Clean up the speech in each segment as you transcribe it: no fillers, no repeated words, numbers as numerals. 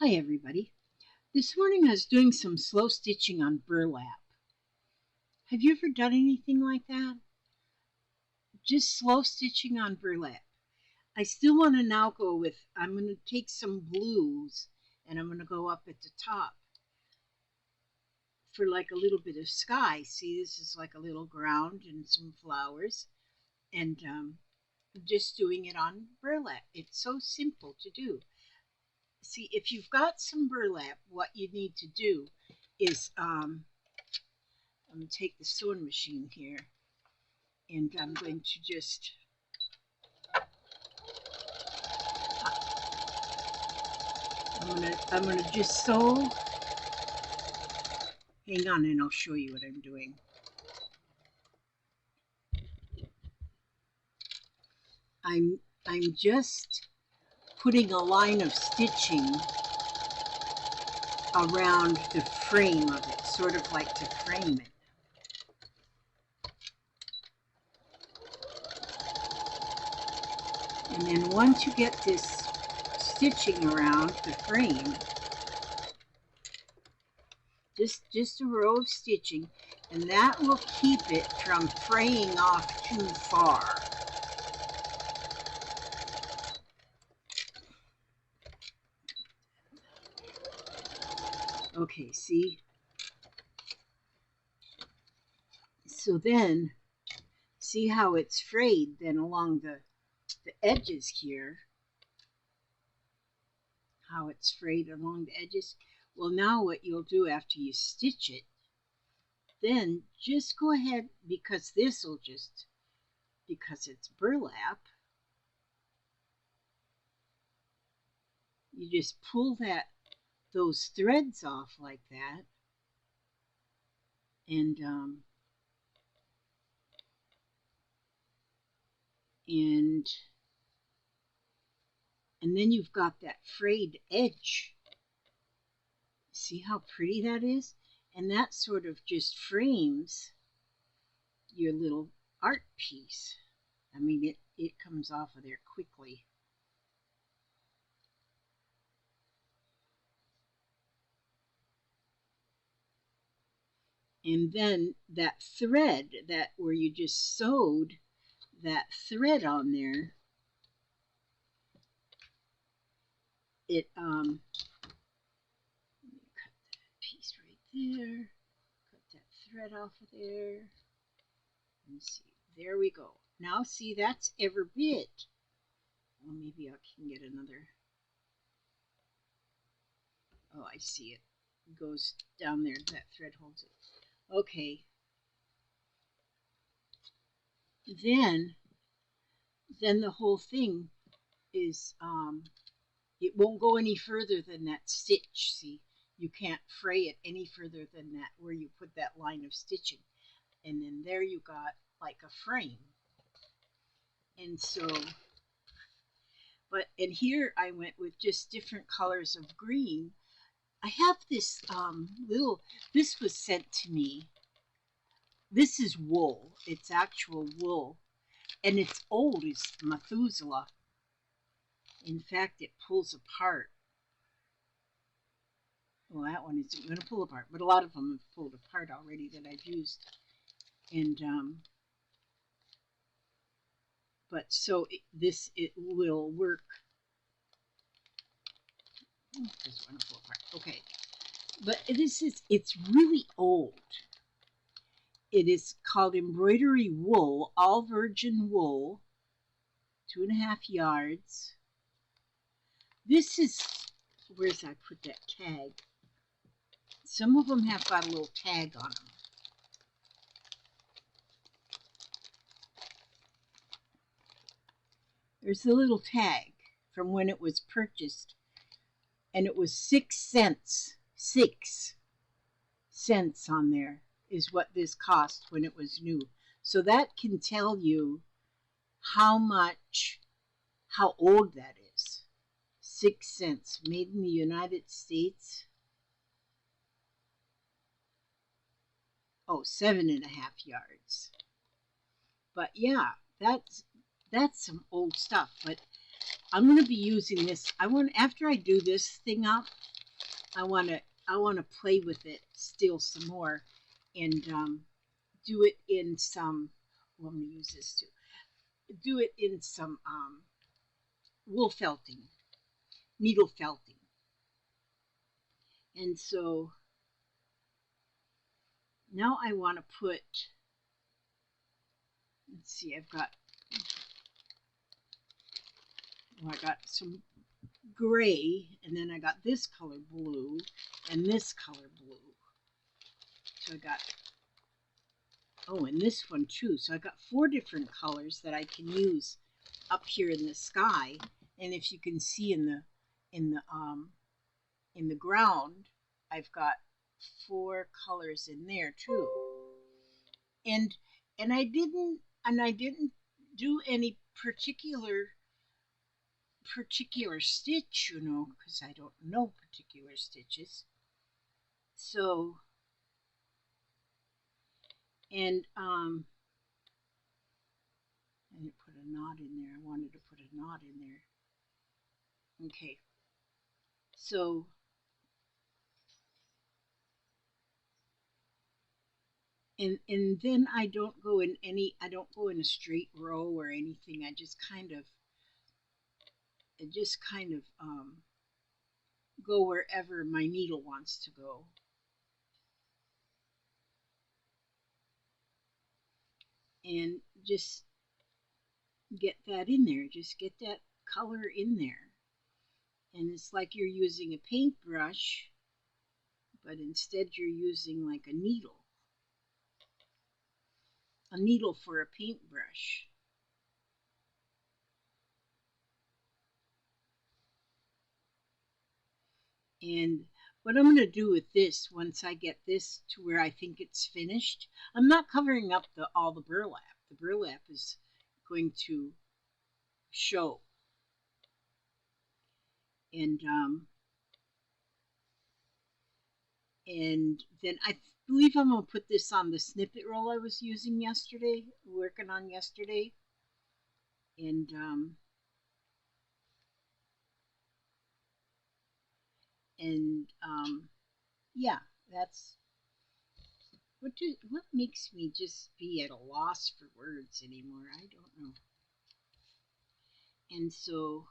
Hi everybody. This morning I was doing some slow stitching on burlap. Have you ever done anything like that? Just slow stitching on burlap. I still want to now go with, I'm going to take some blues and I'm going to go up at the top for like a little bit of sky. See, this is like a little ground and some flowers, and just doing it on burlap. It's so simple to do. See, if you've got some burlap, what you need to do is I'm going to take the sewing machine here and I'm going to just I'm gonna just sew. Hang on and I'll show you what I'm doing. I'm just putting a line of stitching around the frame of it, sort of like to frame it. And then once you get this stitching around the frame, just a row of stitching, and that will keep it from fraying off too far. Okay, see? So then, see how it's frayed then along the edges here? How it's frayed along the edges? Well, now what you'll do after you stitch it, then just go ahead, because this will just, because it's burlap, you just pull those threads off like that, and then you've got that frayed edge. See how pretty that is? And that sort of just frames your little art piece. I mean, it comes off of there quickly. And then that thread, that where you just sewed that thread on there, it let me cut that piece right there, cut that thread off of there, and see, there we go. Now see, that's every bit. Well, maybe I can get another. Oh, I see it. It goes down there, that thread holds it. Okay. Then the whole thing is it won't go any further than that stitch. See, you can't fray it any further than that where you put that line of stitching, and then there you got like a frame. And so, and here I went with just different colors of green. I have this this was sent to me. This is wool. It's actual wool, and it's old. It's Methuselah. In fact, it pulls apart. Well, that one isn't going to pull apart, but a lot of them have pulled apart already that I've used. And but so it will work. Oh, it doesn't want to pull apart. Okay, but it's really old. It is called embroidery wool, all virgin wool, 2.5 yards. This is, where's I put that tag? Some of them have got a little tag on them. There's a little tag from when it was purchased, and it was 6 cents. 6 cents on there is what this cost when it was new. So that can tell you how old that is. 6 cents, made in the United States. Oh, 7.5 yards. But yeah, that's some old stuff. But I'm going to be using this. After I do this thing up, I want to play with it still some more, and do it in some. Well, I'm going to use this too. Do it in some wool felting, needle felting, and so now I want to put. Let's see. I got some gray, and then I got this color blue, and this color blue. So I got, oh, and this one too. So I got 4 different colors that I can use up here in the sky. And if you can see in the in the ground, I've got 4 colors in there too. And I didn't do any particular stitch, because I don't know particular stitches. So, and I didn't put a knot in there. I wanted to put a knot in there. Okay. So, and then I don't go in a straight row or anything. I just kind of go wherever my needle wants to go. And just get that in there. Just get that color in there. And it's like you're using a paintbrush, but instead you're using like a needle for a paintbrush. And what I'm going to do with this, once I get this to where I think it's finished, I'm not covering up all the burlap. The burlap is going to show. And then I believe I'm going to put this on the snippet roll I was using yesterday, working on yesterday. And yeah, that's what makes me just be at a loss for words anymore. I don't know. And so,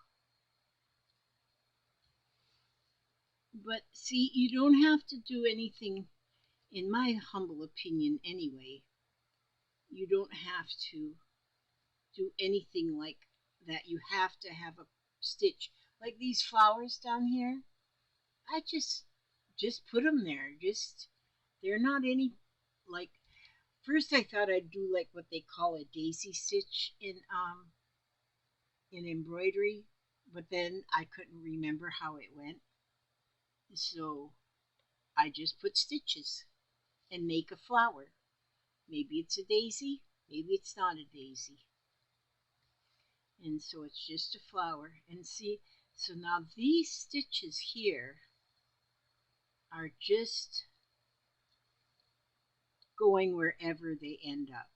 but see, you don't have to do anything, in my humble opinion anyway. You don't have to do anything like that. You have to have a stitch. Like these flowers down here, I just put them there. They're not any, like, first I thought I'd do like what they call a daisy stitch in embroidery, but then I couldn't remember how it went. So I just put stitches and make a flower. Maybe it's a daisy, maybe it's not a daisy. And so it's just a flower. And see, so now these stitches here are just going wherever they end up.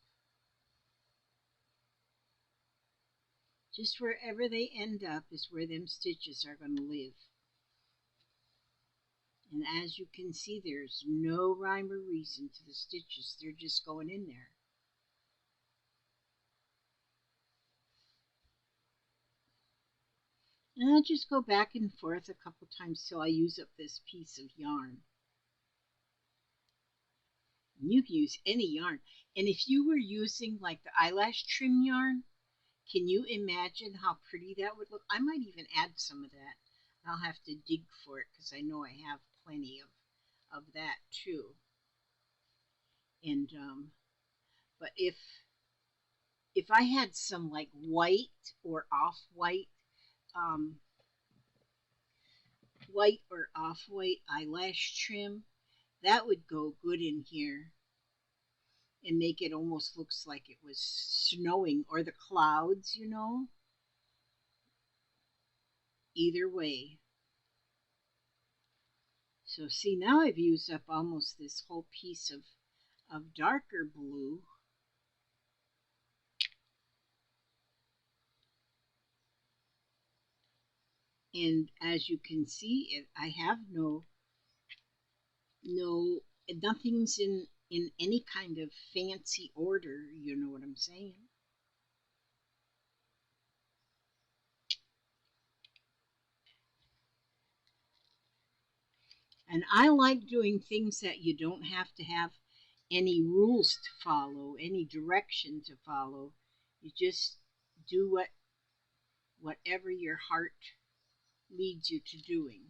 Just wherever they end up is where them stitches are going to live. And as you can see, there's no rhyme or reason to the stitches. They're just going in there. And I'll just go back and forth a couple times till I use up this piece of yarn. And you can use any yarn. And if you were using like the eyelash trim yarn, can you imagine how pretty that would look? I might even add some of that. I'll have to dig for it because I know I have plenty of that too. And but if I had some like white or off-white eyelash trim, that would go good in here and make it almost looks like it was snowing or the clouds, either way. So see, now I've used up almost this whole piece of darker blue. And as you can see, I have no nothing's in any kind of fancy order. You know what I'm saying? And I like doing things that you don't have to have any rules to follow, any direction to follow. You just do whatever your heart leads you to doing.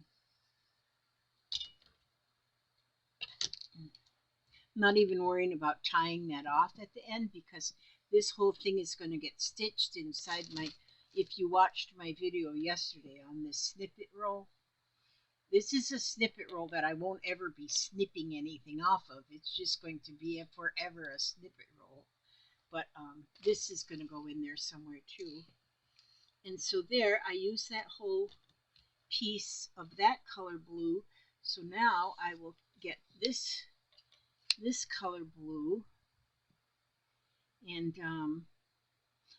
Not even worrying about tying that off at the end because this whole thing is going to get stitched inside my. If you watched my video yesterday on this snippet roll, this is a snippet roll that I won't ever be snipping anything off of. It's just going to be forever a snippet roll. But this is going to go in there somewhere too. And so there, I use that whole piece of that color blue. So now I will get this color blue, and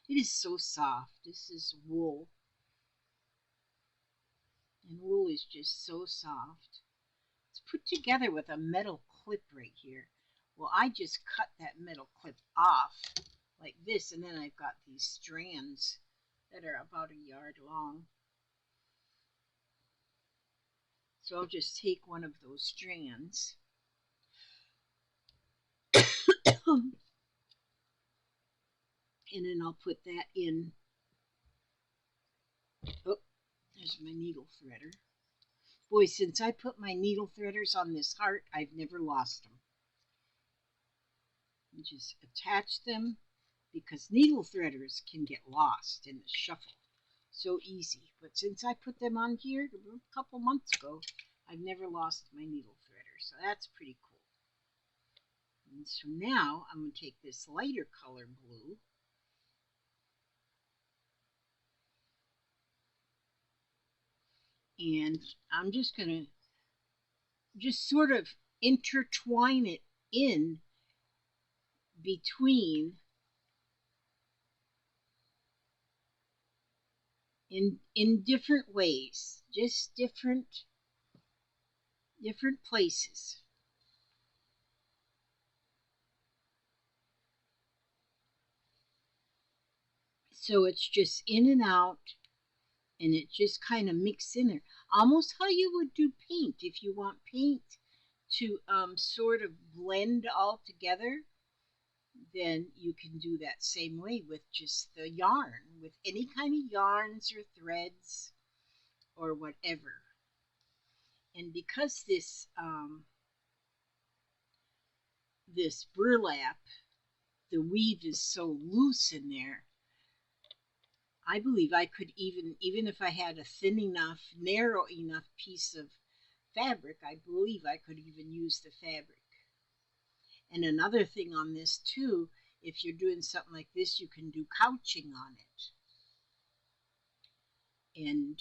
it is so soft. This is wool, and wool is just so soft. It's put together with a metal clip right here. Well, I just cut that metal clip off like this, and then I've got these strands that are about a yard long. So I'll just take one of those strands and then I'll put that in. Oh, there's my needle threader. Boy, since I put my needle threaders on this heart, I've never lost them. You just attach them because needle threaders can get lost in the shuffle so easy. But since I put them on here a couple months ago, I've never lost my needle threader. So that's pretty cool. And so now I'm going to take this lighter color blue and I'm just going to just sort of intertwine it in between in different ways, just different places. So it's just in and out, and it just kind of mixes in there, almost how you would do paint if you want paint to sort of blend all together. Then you can do that same way with just the yarn, with any kind of yarns or threads or whatever. And because this burlap, the weave is so loose in there, I believe I could even if I had a thin enough, narrow enough piece of fabric, I believe I could even use the fabric. And another thing on this too, if you're doing something like this, you can do couching on it. And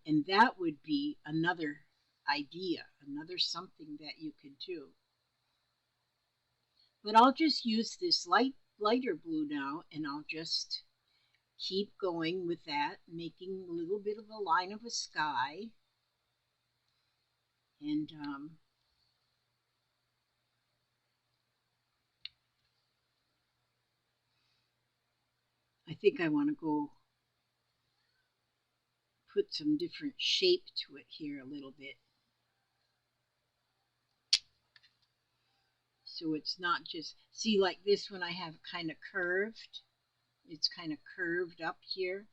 and that would be another idea, another something that you could do. But I'll just use this lighter blue now, and I'll just keep going with that, making a little bit of a line of a sky. And I think I want to go put some different shape to it here a little bit. So it's not just, see, like this one I have kind of curved. It's kind of curved up here.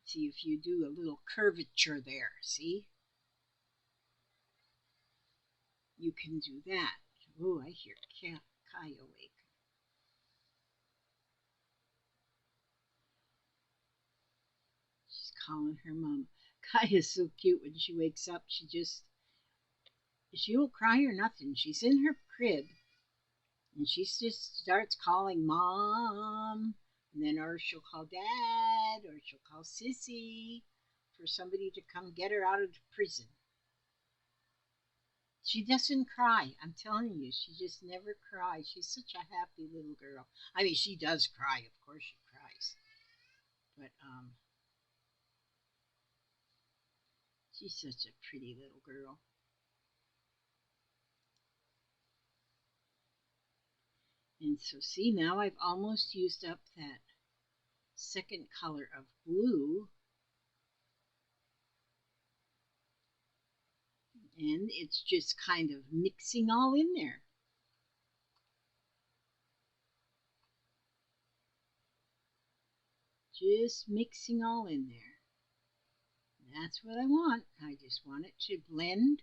See if you do a little curvature there, see? You can do that. Oh, I hear Kai awake. She's calling her mom. Kai is so cute when she wakes up. She won't cry or nothing. She's in her crib and she just starts calling mom. And then or she'll call dad or she'll call sissy for somebody to come get her out of prison. She doesn't cry. I'm telling you, she just never cries. She's such a happy little girl. I mean, she does cry. Of course she cries. But she's such a pretty little girl. And so see, now I've almost used up that second color of blue, and it's just kind of mixing all in there. Just mixing all in there. That's what I want. I just want it to blend.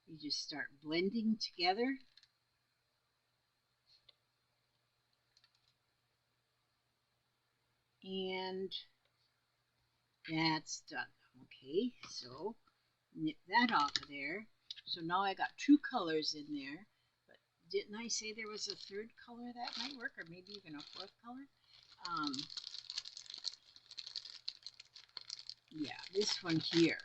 You just start blending together. And that's done. Okay, so nip that off of there. So now I got two colors in there. But didn't I say there was a third color that might work, or maybe even a fourth color? Yeah, this one here.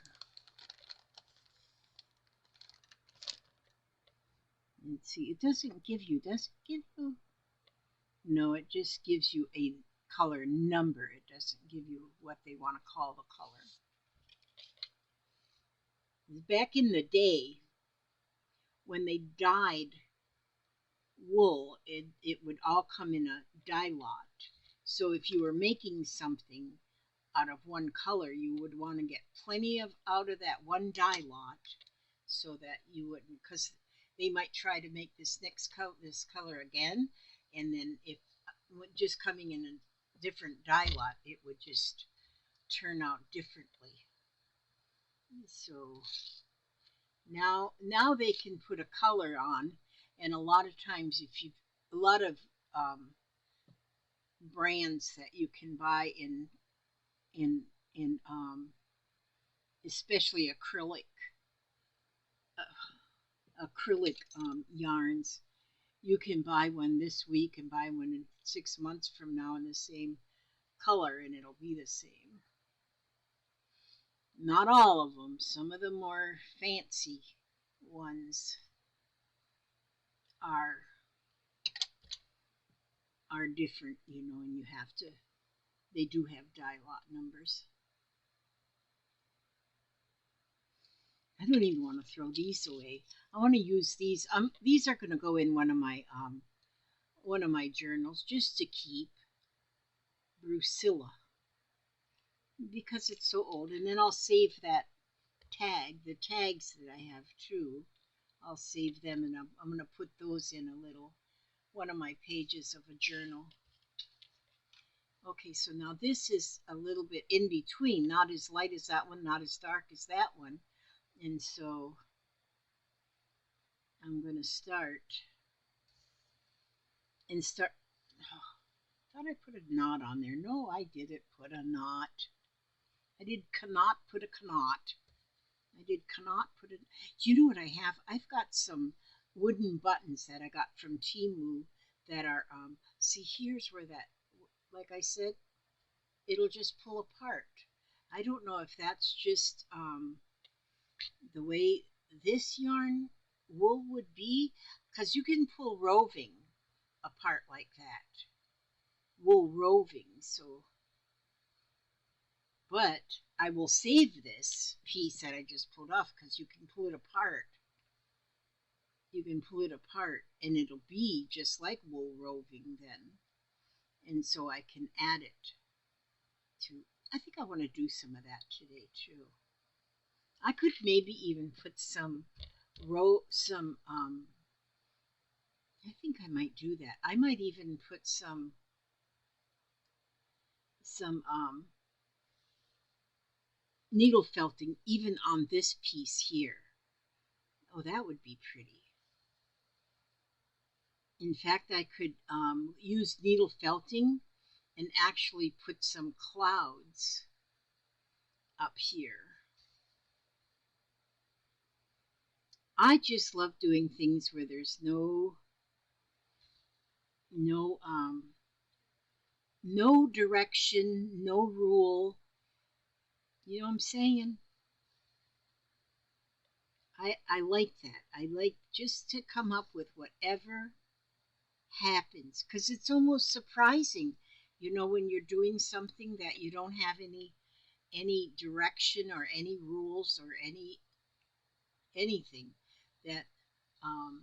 And see, it doesn't give you, does it give you? No, it just gives you a color number. It doesn't give you what they want to call the color. Back in the day, when they dyed wool, it would all come in a dye lot. So if you were making something out of one color, you would want to get plenty of out of that one dye lot, so that you wouldn't, because they might try to make this this color again, and then if just coming in a different dye lot, it would just turn out differently. So now they can put a color on, and a lot of times if you a lot of brands that you can buy in especially acrylic yarns. You can buy one this week and buy one in 6 months from now in the same color, and it'll be the same. Not all of them. Some of the more fancy ones are different, and you have to. They do have dye lot numbers. I don't even want to throw these away. I want to use these. These are going to go in one of my journals just to keep Brucilla, because it's so old. And then I'll save that the tags that I have too. I'll save them, and I'm going to put those in one of my pages of a journal. Okay, so now this is a little bit in between, not as light as that one, not as dark as that one. And so I'm going to start. Oh, thought I put a knot on there. No, I didn't put a knot. I did cannot put a knot. I did cannot put it. You know what I have? I've got some wooden buttons that I got from Temu that are, see, here's where that, like I said, it'll just pull apart. I don't know if that's just the way this yarn wool would be, because you can pull roving apart like that. Wool roving, so. But I will save this piece that I just pulled off, because you can pull it apart. You can pull it apart and it'll be just like wool roving then. And so I can add it to, I think I want to do some of that today too. I could maybe even put I think I might do that. I might even put some needle felting even on this piece here. Oh, that would be pretty. In fact, I could use needle felting and actually put some clouds up here. I just love doing things where there's no direction, no rule. You know what I'm saying? I like that. I like just to come up with whatever happens, because it's almost surprising. You know, when you're doing something that you don't have any direction or any rules or anything, that um,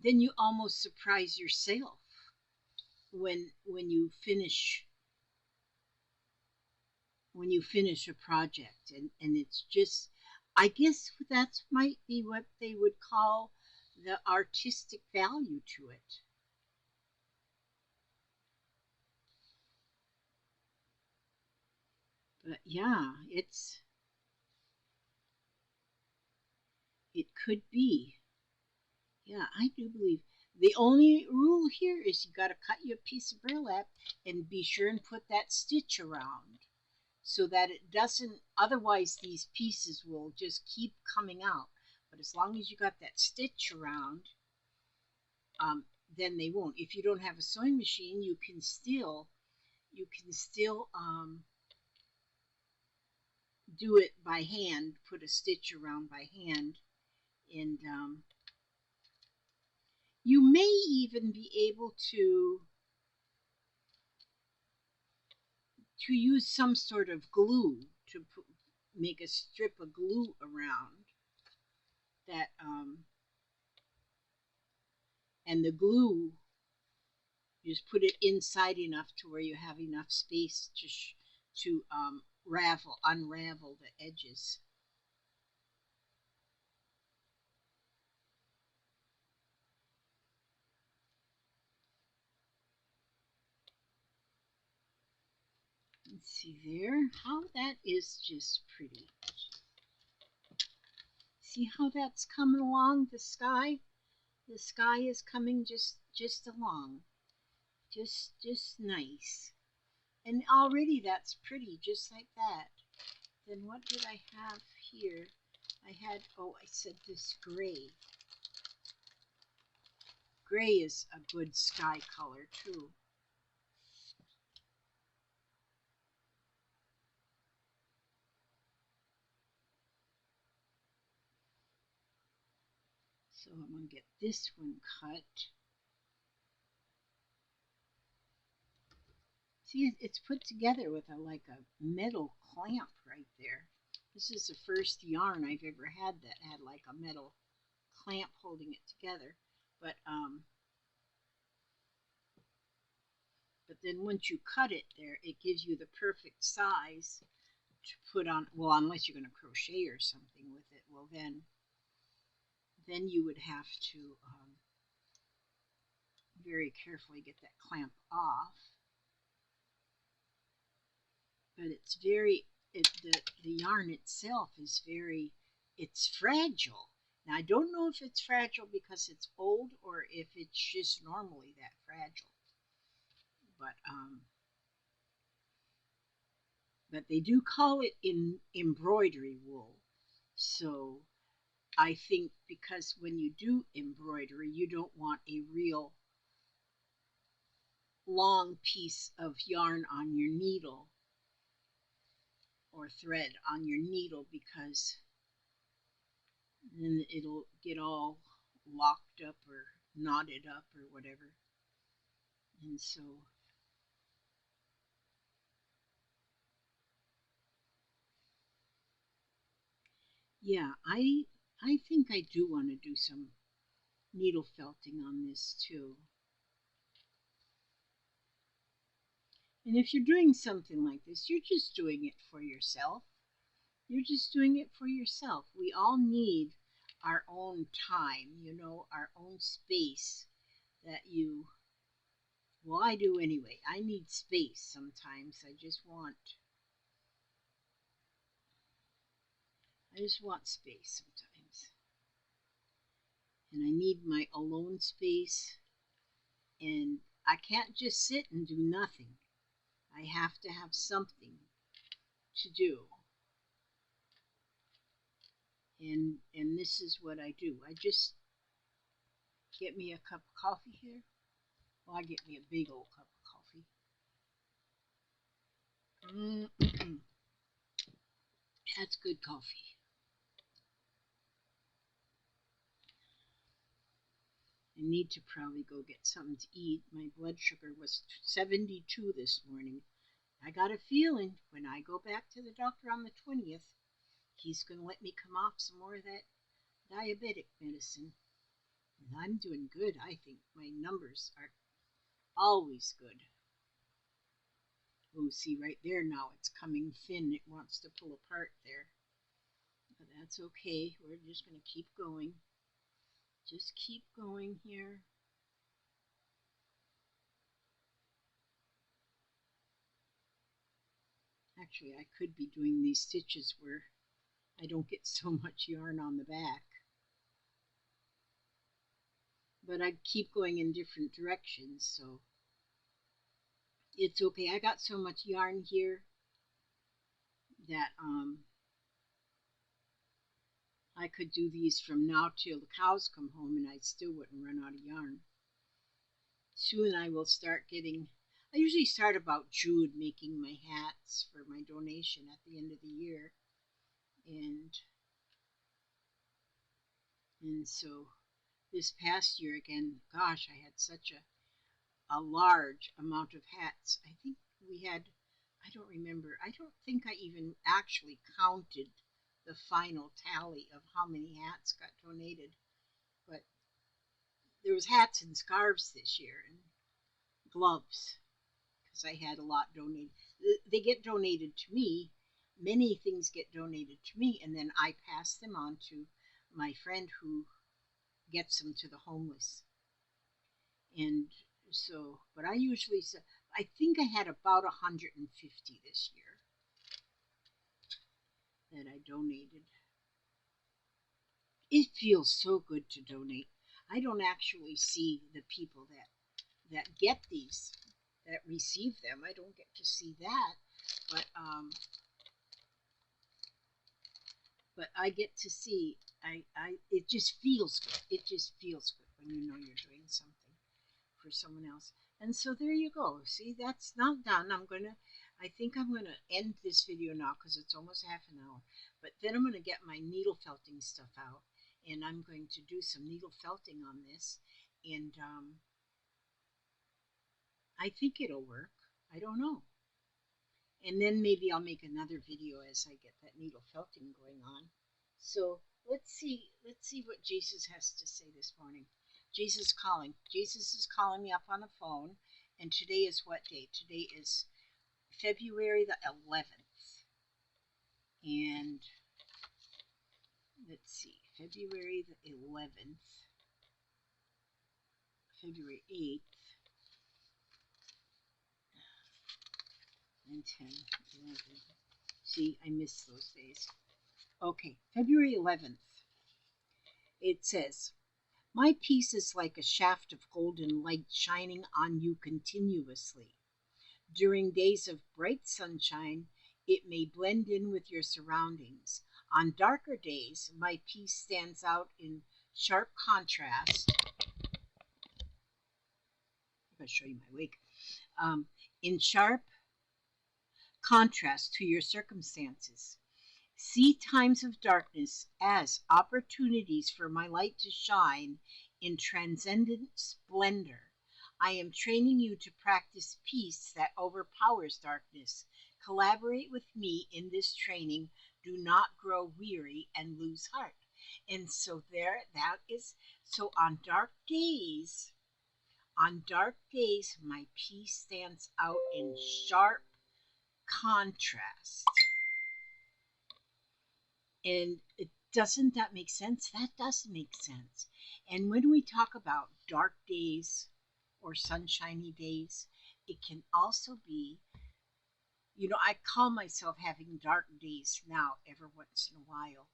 then you almost surprise yourself when you finish a project, and it's just, I guess that might be what they would call the artistic value to it. But yeah, it could be. Yeah, I do believe the only rule here is you got to cut you a piece of burlap and be sure and put that stitch around so that it doesn't, otherwise these pieces will just keep coming out. But as long as you got that stitch around, um, then they won't. If you don't have a sewing machine, you can still do it by hand, put a stitch around by hand, and you may even be able to use some sort of glue to make a strip of glue around that, and the glue, you just put it inside enough to where you have enough space to unravel the edges. Let's see there, how that is just pretty. See how that's coming along the sky? The sky is coming just along. Just nice. And already that's pretty, just like that. Then what did I have here? I said this gray. Gray is a good sky color too. So I'm going to get this one cut. See, it's put together with like a metal clamp right there. This is the first yarn I've ever had that had like a metal clamp holding it together. But but then once you cut it there, it gives you the perfect size to put on. Well, unless you're going to crochet or something with it, well then you would have to very carefully get that clamp off. But it's very, the yarn itself is very, it's fragile. Now I don't know if it's fragile because it's old or if it's just normally that fragile. But but they do call it in embroidery wool. So I think because when you do embroidery, you don't want a real long piece of yarn on your needle or thread on your needle, because then it'll get all locked up or knotted up or whatever. And so, yeah, I think I do want to do some needle felting on this too. And if you're doing something like this, you're just doing it for yourself. You're just doing it for yourself. We all need our own time, our own space that well, I do anyway. I need space sometimes. I just want space sometimes. And I need my alone space, and I can't just sit and do nothing. I have to have something to do. And this is what I do. I just get me a cup of coffee here. Well, I get me a big old cup of coffee. Mm-mm. That's good coffee. need to probably go get something to eat. My blood sugar was 72 this morning. I got a feeling when I go back to the doctor on the 20th, he's going to let me come off some more of that diabetic medicine. And I'm doing good, I think. My numbers are always good. Oh, see right there now, it's coming thin. It wants to pull apart there. But that's okay. We're just going to keep going. Just keep going here. Actually, I could be doing these stitches where I don't get so much yarn on the back. But I keep going in different directions, so it's okay. I got so much yarn here that I could do these from now till the cows come home and I still wouldn't run out of yarn. Soon I will start getting, I usually start about June making my hats for my donation at the end of the year. And so this past year again, gosh, I had such a large amount of hats. I think we had, I don't remember, I don't think I even actually counted the final tally of how many hats got donated. But there was hats and scarves this year and gloves because I had a lot donated. They get donated to me. Many things get donated to me, and then I pass them on to my friend who gets them to the homeless. And so, but I usually, I think I had about 150 this year that I donated. It feels so good to donate. I don't actually see the people that get these, that receive them. I don't get to see that, but I get to see. It just feels good. It just feels good when you know you're doing something for someone else. And so there you go. See, that's not done. I think I'm gonna end this video now because it's almost half an hour. But then I'm gonna get my needle felting stuff out, and I'm going to do some needle felting on this, and I think it'll work. I don't know. And then maybe I'll make another video as I get that needle felting going on. So let's see what Jesus has to say this morning. Jesus calling. Jesus is calling me up on the phone. And today is what day? Today is February the 11th. And let's see, February the 11th, February 8th, 9, 10, 11. See, I miss those days. Okay, February 11th. It says, my peace is like a shaft of golden light shining on you continuously. During days of bright sunshine, it may blend in with your surroundings. On darker days, my peace stands out in sharp contrast. I'll show you my wig. In sharp contrast to your circumstances. See times of darkness as opportunities for my light to shine in transcendent splendor. I am training you to practice peace that overpowers darkness. Collaborate with me in this training. Do not grow weary and lose heart. And so there, that is, so on dark days, my peace stands out in sharp contrast. And doesn't that make sense? That does make sense. And when we talk about dark days or sunshiny days, it can also be, you know, I call myself having dark days now every once in a while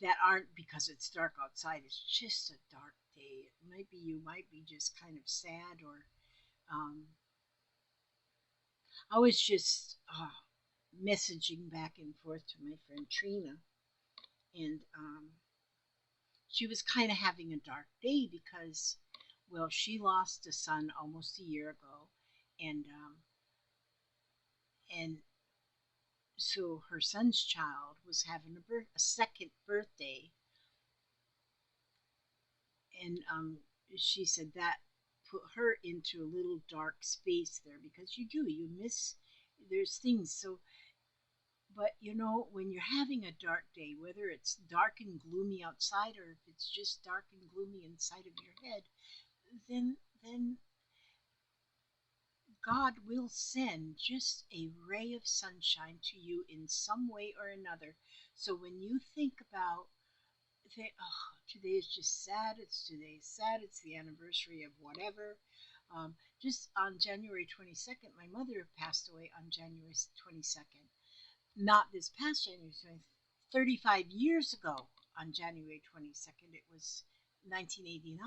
that aren't because it's dark outside. It's just a dark day. It might be, you might be just kind of sad, or I was just messaging back and forth to my friend Trina, and she was kind of having a dark day because, well, she lost a son almost a year ago, and so her son's child was having a second birthday, And she said that put her into a little dark space there, because you miss, there's things. So, but when you're having a dark day, whether it's dark and gloomy outside or if it's just dark and gloomy inside of your head, then God will send just a ray of sunshine to you in some way or another. So when you think about, oh, today is just sad, it's the anniversary of whatever. Just on January 22nd, my mother passed away on January 22nd. Not this past January 20th, 35 years ago on January 22nd, it was 1989.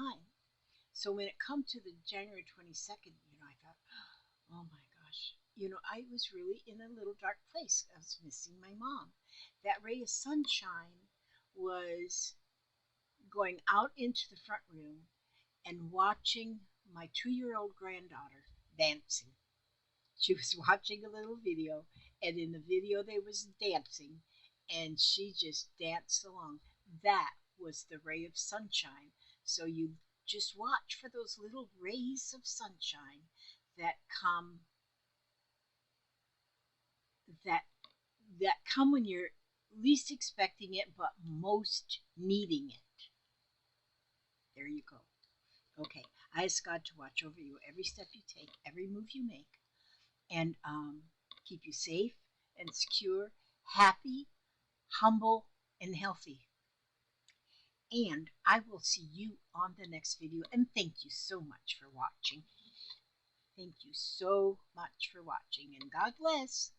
So when it come to the January 22nd, I thought, oh my gosh, I was really in a little dark place. I was missing my mom. That ray of sunshine was going out into the front room and watching my 2-year-old granddaughter dancing. She was watching a little video, and in the video they was dancing, and she just danced along. That was the ray of sunshine. So you just watch for those little rays of sunshine that come that come when you're least expecting it but most needing it. There you go. Okay, I ask God to watch over you every step you take, every move you make, and keep you safe and secure, happy, humble, and healthy. And I will see you on the next video. And thank you so much for watching. Thank you so much for watching. And God bless.